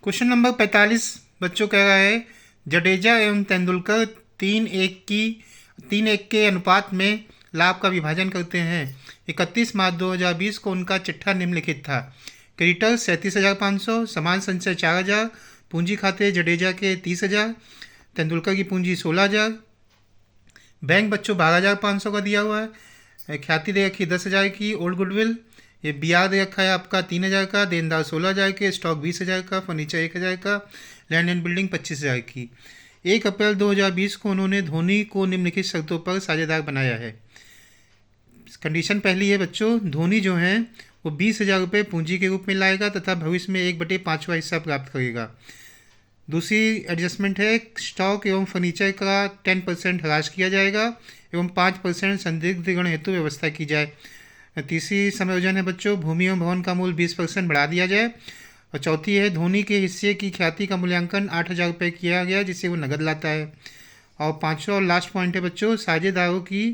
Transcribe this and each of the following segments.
Question number 45 बच्चों कह रहा है जडेजा एवं तेंदुलकर 3-1 के अनुपात में लाभ का विभाजन करते हैं। 31 मार्च 2020 को उनका चिट्ठा निम्नलिखित था। क्रेडिटर 37,500, समान संचय 4,000, पूंजी खाते जडेजा के 30,000, तेंदुलकर की पूंजी 16,000, बैंक बच्चों 12,500 का दिया हुआ है, ख्याति दे रखी 10,000 की, ओल्ड गुडविल ये ब्याज दे रखा है आपका 3,000 का, देनदार 16,000 के, स्टॉक 20,000 का, फर्नीचर 1,000 का, लैंड एंड बिल्डिंग 25,000 की। 1 अप्रैल 2020 को उन्होंने धोनी को निम्नलिखित शर्तों पर साझेदार बनाया है। कंडीशन पहली है बच्चों, धोनी जो है वो 20,000 रुपये पूंजी के रूप में लाएगा तथा भविष्य में 1/5वां हिस्सा प्राप्त करेगा। दूसरी एडजस्टमेंट है, स्टॉक एवं फर्नीचर का 10% ह्रास किया जाएगा एवं 5% संदिग्ध ऋण हेतु व्यवस्था की जाए। तीसरी समायोजन है बच्चों, भूमि एवं भवन का मूल्य 20% बढ़ा दिया जाए। और चौथी है, धोनी के हिस्से की ख्याति का मूल्यांकन 8,000 रुपये किया गया जिससे वो नगद लाता है। और पांचवा और लास्ट पॉइंट है बच्चों, साझेदारों की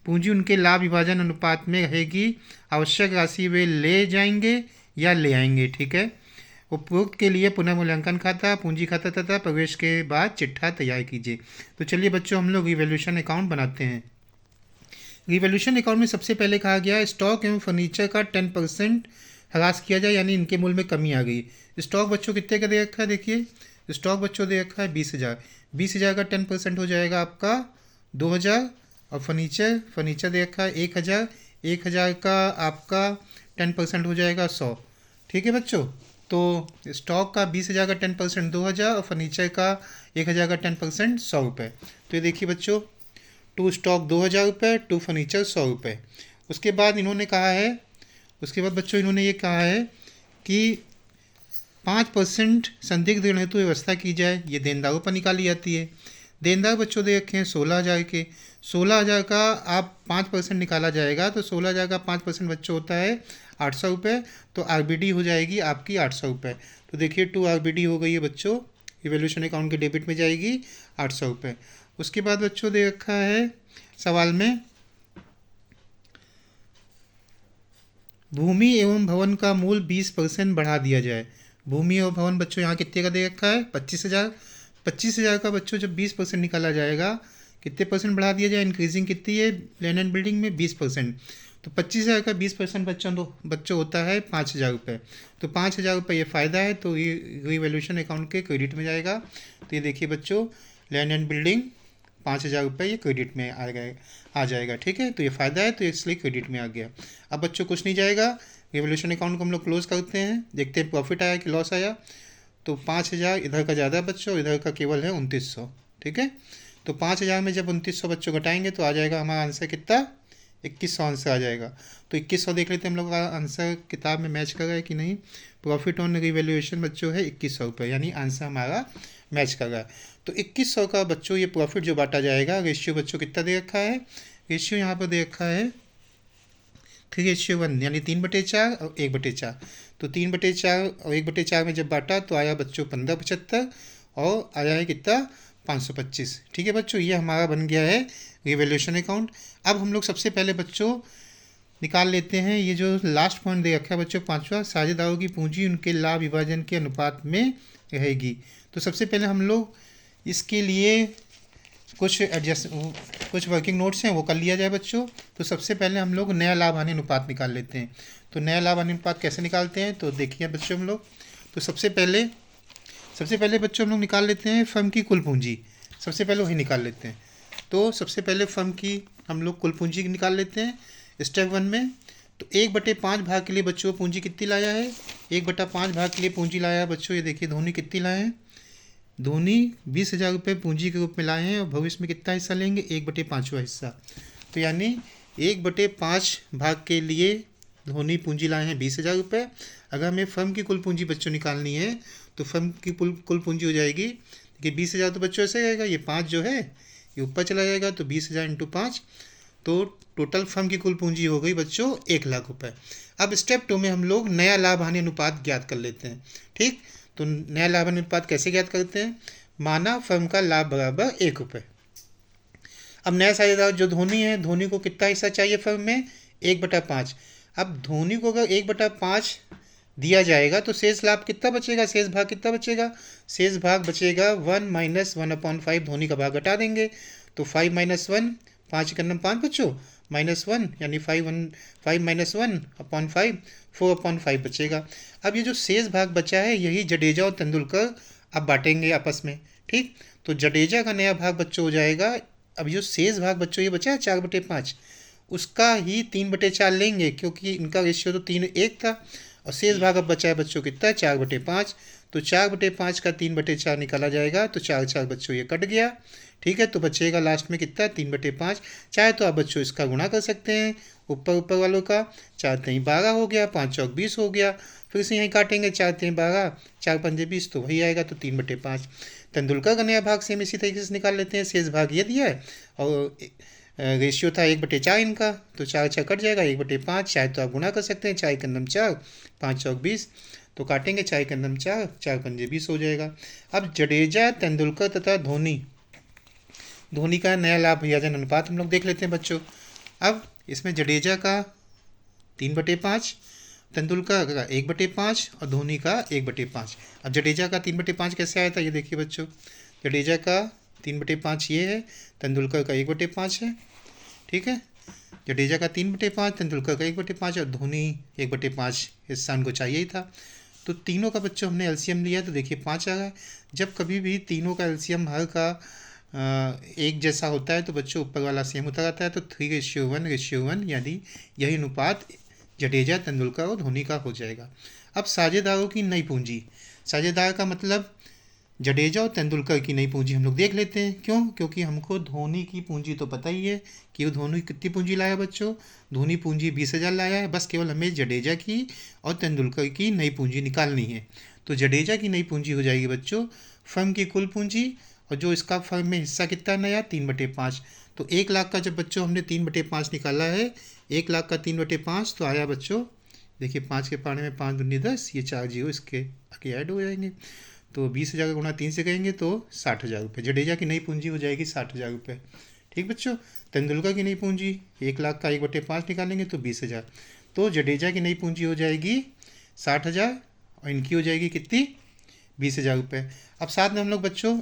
पूंजी उनके लाभ विभाजन अनुपात में रहेगी, आवश्यक राशि वे ले जाएंगे या ले आएंगे। ठीक है, उपरोक्त के लिए पुनर्मूल्यांकन खाता, पूंजी खाता तथा प्रवेश के बाद चिट्ठा तैयार कीजिए। तो चलिए बच्चों हम लोग रिवैल्यूएशन अकाउंट बनाते हैं। रिवैल्यूएशन अकाउंट में सबसे पहले कहा गया है स्टॉक एवं फर्नीचर का 10% ह्रास किया जाए, यानी इनके मूल्य में कमी आ गई। स्टॉक बच्चों कितने का दे रखा है, देखिए स्टॉक बच्चों दे रखा है 20,000। 20,000 का 10% हो जाएगा आपका 2,000। और फर्नीचर दे रखा है 1,000। 1,000 का आपका 10% हो जाएगा 100। ठीक है बच्चों, तो स्टॉक का 20,000 का 10% 2,000 और फर्नीचर का 1,000 का 10% 100 रुपये। तो ये देखिए बच्चों, टू स्टॉक 2,000 रुपये, टू फर्नीचर 100 रुपये। उसके बाद इन्होंने कहा है, उसके बाद बच्चों इन्होंने ये कहा है कि 5% संदिग्ध ऋण हेतु व्यवस्था की जाए। ये देनदारों पर निकाली जाती है। देनदार बच्चों दे रखे हैं 16,000 के। 16,000 का आप 5% निकाला जाएगा तो 16,000 का 5% बच्चों होता है 800 रुपये। तो आरबीडी हो जाएगी आपकी 800 रुपये। तो देखिए 2 आरबीडी हो गई है बच्चों, रिवैल्यूएशन अकाउंट के डेबिट में जाएगी 800 रुपये। उसके बाद बच्चों दे रखा है सवाल में, भूमि एवं भवन का मूल्य 20% बढ़ा दिया जाए। भूमि और भवन बच्चों यहाँ कितने का दे रखा है 25,000। 25,000 का बच्चों जब 20% निकाला जाएगा, कितने परसेंट बढ़ा दिया जाए, इंक्रीजिंग कितनी है लैंड एंड बिल्डिंग में 20%। तो 25,000 का 20% बच्चों होता है 5,000 रुपये। तो 5,000 रुपये ये फ़ायदा है, तो ये रिवैल्यूएशन अकाउंट के क्रेडिट में जाएगा। तो ये देखिए बच्चों, लैंड एंड बिल्डिंग 5,000 रुपये ये क्रेडिट में आ जाएगा। ठीक है, तो ये फ़ायदा है तो इसलिए क्रेडिट में आ गया। अब बच्चों कुछ नहीं जाएगा, रिवैल्यूएशन अकाउंट को हम लोग क्लोज करते हैं, देखते हैं प्रॉफिट आया कि लॉस आया। तो 5,000 इधर का ज़्यादा बच्चों, इधर का केवल है 2,900। ठीक है, तो 5,000 में जब 2,900 बच्चों घटाएंगे तो आ जाएगा हमारा आंसर कितना, 2,100 आंसर आ जाएगा। तो 2,100 देख लेते हैं हम लोग का आंसर किताब में मैच कर रहा है कि नहीं। प्रॉफिट ऑन रिवैल्यूएशन बच्चों है 2,100 रुपये, यानी आंसर हमारा मैच कर रहा है। तो 2,100 का बच्चों ये प्रॉफिट जो बांटा जाएगा, रेशियो बच्चों कितना दे रखा है, रेशियो यहाँ पर दे रखा है 3:1, यानी 3/4 और 1/4। तो 3/4 और 1/4 में जब बांटा तो आया बच्चों 1575 और आया है कितना 525। ठीक है बच्चों, ये हमारा बन गया है रिवैल्यूएशन अकाउंट। अब हम लोग सबसे पहले बच्चों निकाल लेते हैं ये जो लास्ट पॉइंट दे रखा है बच्चों 5वां, साझेदारों की पूंजी उनके लाभ विभाजन के अनुपात में रहेगी। तो सबसे पहले हम लोग इसके लिए कुछ वर्किंग नोट्स हैं वो कर लिया जाए बच्चों। तो सबसे पहले हम लोग नया लाभ हानि अनुपात निकाल लेते हैं। तो नया लाभ हानि अनुपात कैसे निकालते हैं, तो देखिए बच्चों हम लोग, तो सबसे पहले बच्चों हम लोग निकाल लेते हैं फर्म की कुल पूंजी। सबसे पहले वही निकाल लेते हैं। तो सबसे पहले फर्म की हम लोग कुल पूंजी निकाल लेते हैं स्टेप 1 में। तो 1/5 भाग के लिए बच्चों पूंजी कितनी लाया है, 1/5 भाग के लिए पूंजी लाया है बच्चों, ये देखिए धोनी कितनी लाए हैं, धोनी 20,000 रुपये पूंजी के रूप में लाए हैं और भविष्य में कितना हिस्सा लेंगे, 1/5वां हिस्सा। तो यानी 1/5 भाग के लिए धोनी पूंजी लाए हैं 20,000 रुपये। अगर हमें फर्म की कुल पूंजी बच्चों निकालनी है तो फर्म की कुल पूंजी हो जाएगी, देखिए 20,000 तो बच्चों ऐसे रहेगा, ये 5 जो है ये ऊपर चला जाएगा, तो 20,000 × 5, तो टोटल फर्म की कुल पूंजी हो गई बच्चों 1,00,000 रुपये। अब स्टेप 2 में हम लोग नया लाभ हानि अनुपात ज्ञात कर लेते हैं। ठीक, तो नया लाभ हानि अनुपात कैसे ज्ञात करते हैं, माना फर्म का लाभ बराबर 1 रुपये। अब नया साझेदार जो धोनी है, धोनी को कितना हिस्सा चाहिए फर्म में, 1/5। अब धोनी को अगर 1/5 दिया जाएगा तो शेष लाभ कितना बचेगा, शेष भाग कितना बचेगा, शेष भाग बचेगा 1 माइनस 1/5, धोनी का भाग घटा देंगे तो 5 माइनस 1, 5 के 5 बच्चों, -1 यानी 5 माइनस 1/5, 4/5 बचेगा। अब ये जो शेष भाग बचा है यही जडेजा और तेंदुलकर अब बांटेंगे आपस में, ठीक। तो जडेजा का नया भाग बच्चों हो जाएगा, अब जो शेष भाग बच्चों ये बचा है 4/5, उसका ही 3/4 लेंगे क्योंकि इनका रेशियो तो 3:1 था, और शेष भाग अब बचा है बच्चों कितना है 4/5, तो 4/5 का 3/4 निकाला जाएगा तो 4 बच्चों ये कट गया, ठीक है। तो बचेगा लास्ट में कितना 3/5, चाहे तो आप बच्चों इसका गुणा कर सकते हैं ऊपर वालों का, 4×3 12 हो गया, 5×4 20 हो गया, फिर से यहीं काटेंगे 4×3 12, 4×5 20 तो वही आएगा तो 3/5। तेंदुलकर का नया भाग सेम इसी तरीके से निकाल लेते हैं, शेष भाग ये दिया है और रेशियो था 1/4 इनका, तो 4 कट जाएगा 1/5, चाहे तो आप गुणा कर सकते हैं, 4×4 5×4 20, तो काटेंगे 4×4 4×5 20 हो जाएगा। अब जडेजा, तेंदुलकर तथा धोनी का नया लाभ विभाजन अनुपात हम लोग देख लेते हैं बच्चों। अब इसमें जडेजा का 3/5, तेंदुलकर का 1/5 और धोनी का 1/5। अब जडेजा का 3/5 कैसे आया था ये देखिए बच्चों, जडेजा का 3/5 ये है, तेंदुलकर का 1/5 है, ठीक है। जडेजा का 3/5, तेंदुलकर का 1/5 और धोनी 1/5 इस स्थान को चाहिए ही था। तो तीनों का बच्चों हमने एलसीएम लिया तो देखिए 5 आ गया। जब कभी भी तीनों का एलसीएम हर का एक जैसा होता है तो बच्चों ऊपर वाला सेम होता रहता है, तो 3:1 यानी यही अनुपात जडेजा, तेंदुलकर और धोनी का हो जाएगा। अब साझेदारों की नई पूंजी, साझेदार का मतलब जडेजा और तेंदुलकर की नई पूंजी हम लोग देख लेते हैं। क्यों? क्योंकि हमको धोनी की पूंजी तो पता ही है कि वो धोनी कितनी पूंजी लाया बच्चों, धोनी पूंजी 20,000 लाया है, बस केवल हमें जडेजा की और तेंदुलकर की नई पूंजी निकालनी है। तो जडेजा की नई पूंजी हो जाएगी बच्चों फर्म की कुल पूंजी, और जो इसका फर्म में हिस्सा कितना नया 3/5। तो 1 लाख का जब बच्चों हमने 3/5 निकाला है, 1 लाख का 3/5 तो आया बच्चों, देखिए 5 के पाने में 5 दूनी 10, ये 4 जीरो इसके आगे ऐड हो जाएंगे, तो 20,000 का गुणा 3 से करेंगे तो 60,000 रुपये। जडेजा की नई पूंजी हो जाएगी 60,000 रुपये, ठीक बच्चों। तेंदुलकर की नई पूंजी 1 लाख का 1/5 निकालेंगे तो 20,000, तो जडेजा की नई पूंजी हो जाएगी 60,000 और इनकी हो जाएगी कितनी 20,000 रुपये। अब साथ में हम लोग बच्चों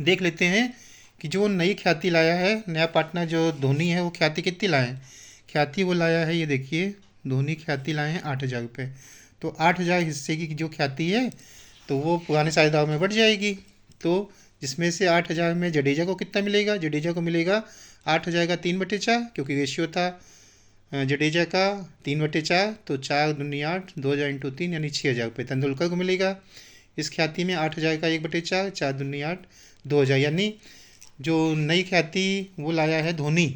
देख लेते हैं कि जो नई ख्याति लाया है नया पार्टनर जो धोनी है वो ख्याति कितनी लाए हैं। ख्याति वो लाया है, ये देखिए धोनी ख्याति लाए हैं 8,000 रुपये। तो 8,000 हिस्से की जो ख्याति है तो वो पुराने साझेदारों में बढ़ जाएगी, तो जिसमें से 8,000 में जडेजा को कितना मिलेगा, जडेजा को मिलेगा 8,000 का 3/4, क्योंकि रेशियो था जडेजा का 3/4, तो 4 दूनी 8, 2,000 × 3 यानी 6,000 रुपये। तेंदुलकर को मिलेगा इस ख्याति में 8,000 का 1/4, 4 दूनी 8, 2,000, यानी जो नई ख्याति वो लाया है धोनी,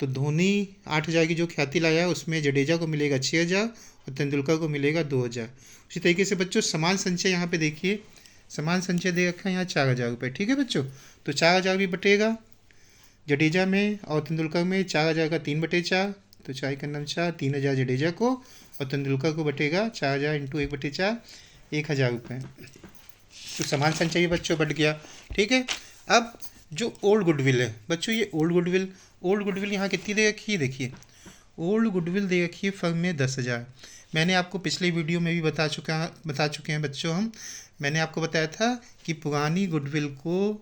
तो धोनी 8,000 की जो ख्याति लाया है उसमें जडेजा को मिलेगा 6,000 और तेंदुलकर को मिलेगा 2,000। उसी तरीके से बच्चों समान संचय यहाँ पे देखिए, समान संचय दे रखा है यहाँ 4,000 रुपये, ठीक है बच्चों। तो 4,000 भी बटेगा जडेजा में और तेंदुलकर में, 4,000 का 3/4, तो 4 का 4, 3,000 जडेजा को और तेंदुलकर को बटेगा 4,000 × 1/4, 1,000 रुपये। तो समान संचय बच्चों बढ़ गया, ठीक है। अब जो ओल्ड गुडविल है बच्चों, ये ओल्ड गुडविल यहाँ कितनी दे रखी है, देखिए ओल्ड गुडविल दे रखी है फर्म में 10,000। मैंने आपको पिछले वीडियो में भी बता चुके हैं बच्चों मैंने आपको बताया था कि पुरानी गुडविल को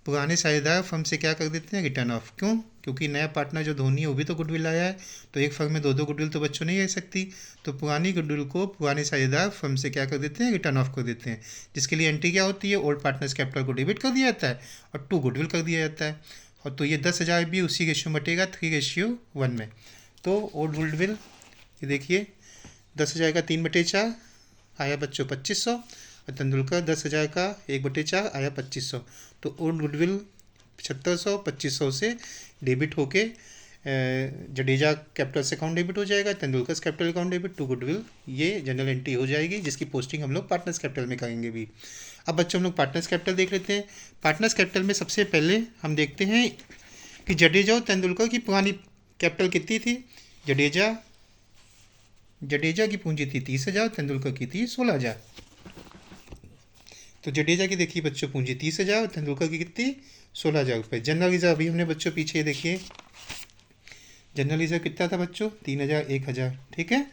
पुराने साझेदार फर्म से क्या कर देते हैं, रिटर्न ऑफ। क्यों? क्योंकि नया पार्टनर जो धोनी है वो भी तो गुडविल आया है, तो एक फर्म में 2 गुडविल तो बच्चों नहीं रह सकती, तो पुरानी गुडविल को पुराने साझेदार फर्म से क्या कर देते हैं, रिटर्न ऑफ कर देते हैं, जिसके लिए एंट्री क्या होती है, ओल्ड पार्टनर्स कैपिटल को डेबिट कर दिया जाता है और 2 गुडविल कर दिया जाता है, और तो ये 10,000 भी उसी रेशियो में बटेगा 3:1 में। तो ओल्ड गुडविल ये देखिए 10,000 का 3/4 आया बच्चों 2,500, और तेंदुलकर 10,000 का 1/4 आया 2,500। तो ओल्ड गुडविल 7,500 2,500 से डेबिट होके जडेजा कैपिटल से अकाउंट डेबिट हो जाएगा, Tendulkar capital account debit to goodwill, ये जनरल एंट्री हो जाएगी, जिसकी पोस्टिंग हम लोग पार्टनर्स कैपिटल में करेंगे भी। अब बच्चों हम लोग पार्टनर्स कैपिटल देख लेते हैं। पार्टनर्स कैपिटल में सबसे पहले हम देखते हैं कि जडेजा और तेंदुलकर की पुरानी कैपिटल कितनी थी। जडेजा की पूंजी थी 30,000, तेंदुलकर की थी 16,000। तो जडेजा की देखिए बच्चों पूंजी 30,000 और तेंदुलकर की कितनी 16,000 रुपये। जनरल रिजर्व अभी हमने बच्चों पीछे देखिए जनरल रिजर्व कितना था बच्चों 3,000 1,000, ठीक है।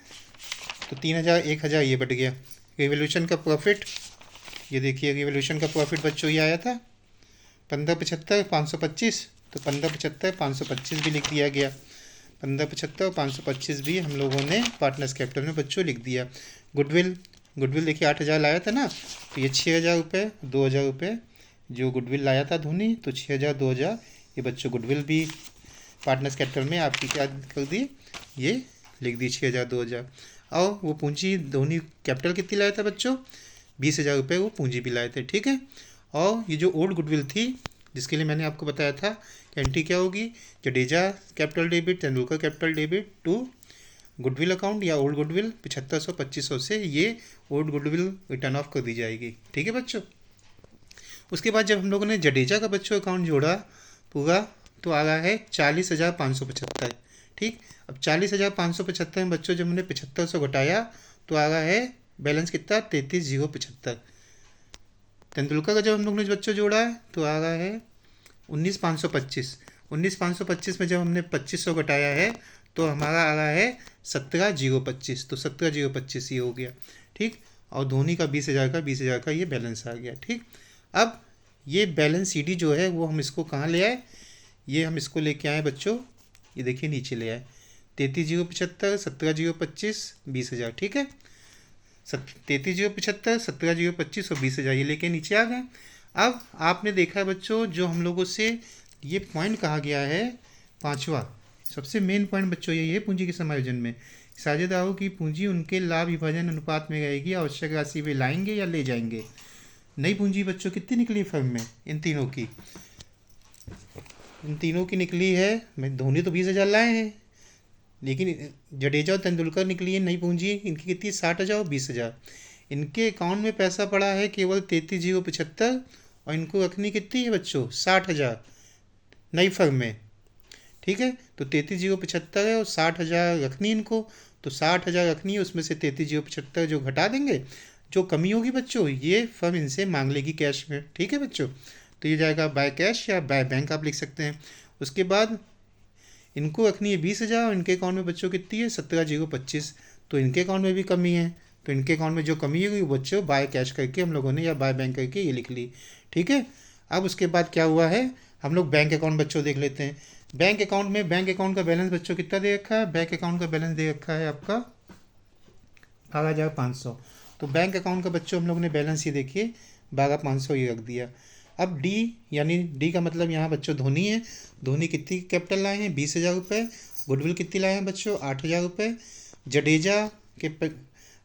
तो 3,000 1,000 ये बढ़ गया। रिवोल्यूशन का प्रॉफिट, ये देखिए रिवोल्यूशन का प्रॉफिट बच्चों ये आया था 1575 525, तो 1575 525 भी लिख दिया गया। 1575 और 525 भी हम लोगों ने पार्टनर्स कैपिटल में बच्चों लिख दिया। गुडविल, गुडविल देखिए 8,000 लाया था ना, तो ये 6,000 रुपये 2,000 रुपये जो गुडविल लाया था धोनी, तो 6,000 2,000 ये बच्चों गुडविल भी पार्टनर्स कैपिटल में आपकी क्या कर दी, ये लिख दी 6,000 2,000। और वो पूंजी धोनी कैपिटल कितनी लाया था बच्चों, 20,000 रुपये वो पूंजी भी लाए थे, ठीक है। और ये जो ओल्ड गुडविल थी जिसके लिए मैंने आपको बताया था कि एंट्री क्या होगी, Jadeja capital debit, Tendulkar capital debit to goodwill account या ओल्ड गुडविल 7500 2500 से ये ओल्ड गुडविल रिटर्न ऑफ कर दी जाएगी, ठीक है बच्चों। उसके बाद जब हम लोगों ने जडेजा का बच्चों अकाउंट जोड़ा पूरा, तो आ रहा है 40,575, ठीक। अब 40,575 में बच्चों जब हमने 7500 घटाया तो आ रहा है बैलेंस कितना 33,075। तेंदुलकर का जब हम लोग ने बच्चों जोड़ा है तो आ रहा है 19,525। 19,525 में जब हमने 2500 घटाया है तो हमारा आ रहा है 17,025, तो 17,025 ये हो गया, ठीक। और धोनी का 20,000 का ये बैलेंस आ गया, ठीक। अब ये बैलेंस सीडी जो है वो हम इसको कहाँ ले आए, ये हम इसको लेके आए बच्चों, ये देखिए नीचे ले आए 33,075 17,025 20,000, ठीक है। 33,075 17,025 और 20,000 ये लेके नीचे आ गए। अब आपने देखा है बच्चों जो हम लोगों से ये पॉइंट कहा गया है पांचवा, सबसे मेन पॉइंट बच्चों यही है पूंजी के समायोजन में, साझेदारों की पूंजी उनके लाभ विभाजन अनुपात में रहेगी, आवश्यक राशि वे लाएंगे या ले जाएंगे। नई पूंजी बच्चों कितनी निकली फर्म में, इन तीनों की निकली है, मैं धोनी तो 20,000 लाए हैं, लेकिन जडेजा और तेंदुलकर निकली है नई पूंजी, इनकी कितनी 60,000 और 20,000। इनके अकाउंट में पैसा पड़ा है केवल 33,075 और इनको रखनी कितनी है बच्चों 60,000 नई फर्म में, ठीक है। तो 33,075 है और 60,000 रखनी इनको, तो 60,000 रखनी है, उसमें से 33,075 जो घटा देंगे, जो कमी होगी बच्चों ये फर्म इनसे मांग लेगी कैश में, ठीक है बच्चों। तो ये जाएगा बाय कैश या बाय बैंक आप लिख सकते हैं। उसके बाद इनको रखनी है 20,000 और इनके अकाउंट में बच्चों कितनी है 17,025, तो इनके अकाउंट में भी कमी है, तो इनके अकाउंट में जो कमी होगी वो बच्चों बाय कैश करके हम लोगों ने या बाय बैंक करके ये लिख ली, ठीक है। अब उसके बाद क्या हुआ है, हम लोग बैंक अकाउंट बच्चों देख लेते हैं। बैंक अकाउंट में बैंक अकाउंट का बैलेंस बच्चों कितना दे रखा है, बैंक अकाउंट का बैलेंस दे रखा है आपका 12,500। तो बैंक अकाउंट का बच्चों हम लोग ने बैलेंस ही देखिए 12,500 ये रख दिया। अब डी यानी डी का मतलब यहाँ बच्चों धोनी है, धोनी कितनी कैपिटल लाए हैं 20,000 रुपये, गुडविल कितनी लाए हैं बच्चों 8,000 रुपये, जडेजा के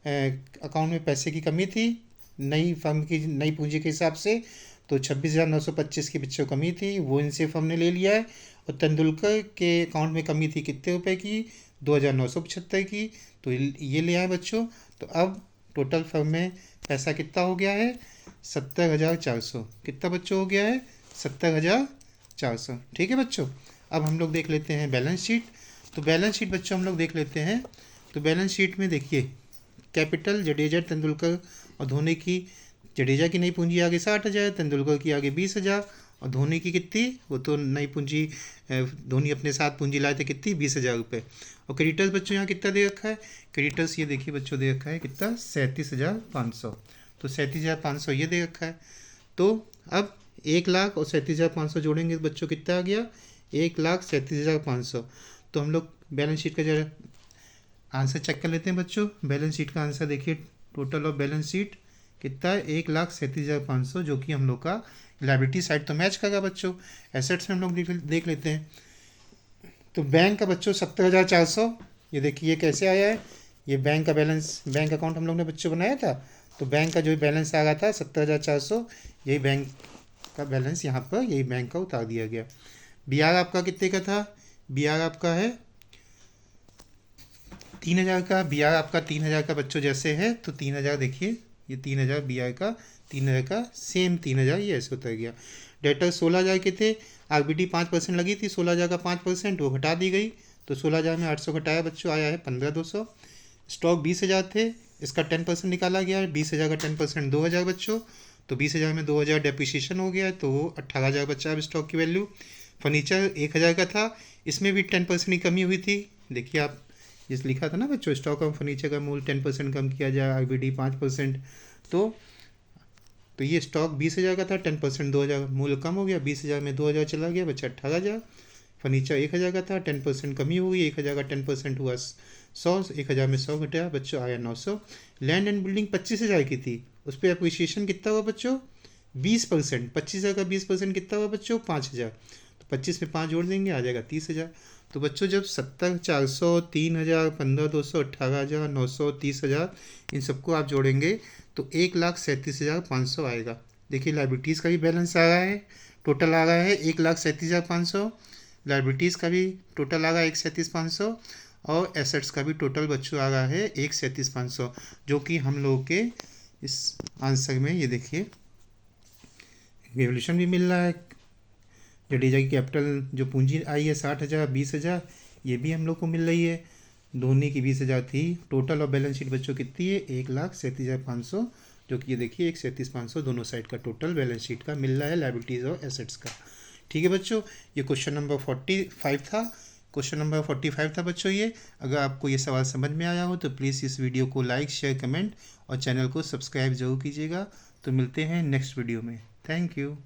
अकाउंट में पैसे की कमी थी नई फर्म की नई पूंजी के हिसाब से, तो 26,925 की बच्चों कमी थी वो इनसे फर्म ने ले लिया है। और तेंदुलकर के अकाउंट में कमी थी कितने रुपए की 2,975 की, तो ये ले आए बच्चों। तो अब टोटल फर्म में पैसा कितना हो गया है 70,400, कितना बच्चों हो गया है 70,400, ठीक है बच्चों। अब हम लोग देख लेते हैं बैलेंस शीट। तो बैलेंस शीट बच्चों हम लोग देख लेते हैं। तो बैलेंस शीट में देखिए कैपिटल जडेजा तेंदुलकर और धोनी की, जडेजा की नई पूंजी आगे 60,000, तेंदुलकर की आगे 20,000 और धोनी की कितनी, वो तो नई पूंजी धोनी अपने साथ पूंजी लाए थे कितनी 20,000 रुपये। और क्रेडिटर्स बच्चों यहाँ कितना दे रखा है, क्रेडिटर्स ये देखिए बच्चों दे रखा है कितना 37,500, तो 37,500 ये दे रखा है। तो अब 1,00,000 और 37,500 जोड़ेंगे बच्चों कितना आ गया 1,37,500। तो हम लोग बैलेंस शीट का जरा आंसर चेक कर लेते हैं बच्चों। बैलेंस शीट का आंसर देखिए टोटल ऑफ बैलेंस शीट कितना है 1,37,500, जो कि हम लोग का लायबिलिटी साइड तो मैच करेगा बच्चों। एसेट्स में हम लोग देख लेते हैं। तो बैंक का बच्चों 70,400, ये देखिए ये कैसे आया है, ये बैंक का बैलेंस बैंक अकाउंट हम लोग ने बच्चों बनाया था, तो बैंक का जो बैलेंस आ रहा था 70,400, यही बैंक का बैलेंस यहाँ पर यही बैंक का उतार दिया गया। BR आपका कितने का था, BR आपका है 3,000 का, BR आपका 3,000 का बच्चों जैसे है, तो 3,000 देखिए ये 3,000 BR का 3,000 का सेम 3,000 ये ऐसे उतर गया। डेटर 16,000 के थे, RBD 5% लगी थी, 16,000 का 5% वो घटा दी गई, तो 16,000 में 800 घटाया बच्चों आया है 15,200। स्टॉक 20,000 थे, इसका 10% निकाला गया है, 20,000 का 10% 2,000 बच्चों, तो 20,000 में 2,000 डेप्रिसिएशन हो गया है, तो वो 18,000 बच्चा अब स्टॉक की वैल्यू। फर्नीचर 1,000 का था, इसमें भी 10% की कमी हुई थी, देखिए आप जिस लिखा था ना बच्चों, स्टॉक ऑफ फर्नीचर का मूल्य 10% कम किया जाए, आईबीडी 5%। तो ये स्टॉक 20,000 का था, 10% 2,000 मूल्य कम हो गया, 20,000 में 2,000 चला गया, बच्चा 18,000। फर्नीचर 1,000 का था, 10% कमी हुई, 1,000 का 10% हुआ 100, 1,000 में 100 घटा, बच्चों आया 900। लैंड एंड बिल्डिंग 25,000 की थी, उस पर अप्रिसिएशन कितना हुआ बच्चों, 20%। 25,000 का 20% कितना हुआ बच्चों, 5,000। तो 25 में 5 जोड़ देंगे, आ जाएगा 30,000। तो बच्चों जब 70, 400, 3,000, 15,200, 18,000, 900, 30,000, इन सबको आप जोड़ेंगे तो 1,37,500 आएगा। देखिए लाइबिलिटीज़ का भी बैलेंस आ रहा है, टोटल आ रहा है 1,37,500। लाइबिलिटीज़ का भी टोटल आ रहा है 1,37,500, और एसेट्स का भी टोटल बच्चों आ रहा है 1,37,500, जो कि हम लोगों के इस आंसर में ये देखिए रेवोल्यूशन भी मिल रहा है। जडेजा की कैपिटल जो पूंजी आई है 60,000, 20,000, ये भी हम लोग को मिल रही है। धोनी की 20,000 थी। टोटल और बैलेंस शीट बच्चों कितनी है, 1,37,500, जो कि ये देखिए 1,37,500 दोनों साइड का टोटल बैलेंस शीट का मिल रहा है, लाइबिलिटीज़ और एसेट्स का। ठीक है बच्चों, ये क्वेश्चन नंबर 45 था। क्वेश्चन नंबर 45 था बच्चों ये। अगर आपको ये सवाल समझ में आया हो तो प्लीज़ इस वीडियो को लाइक, शेयर, कमेंट और चैनल को सब्सक्राइब जरूर कीजिएगा। तो मिलते हैं नेक्स्ट वीडियो में। Thank you.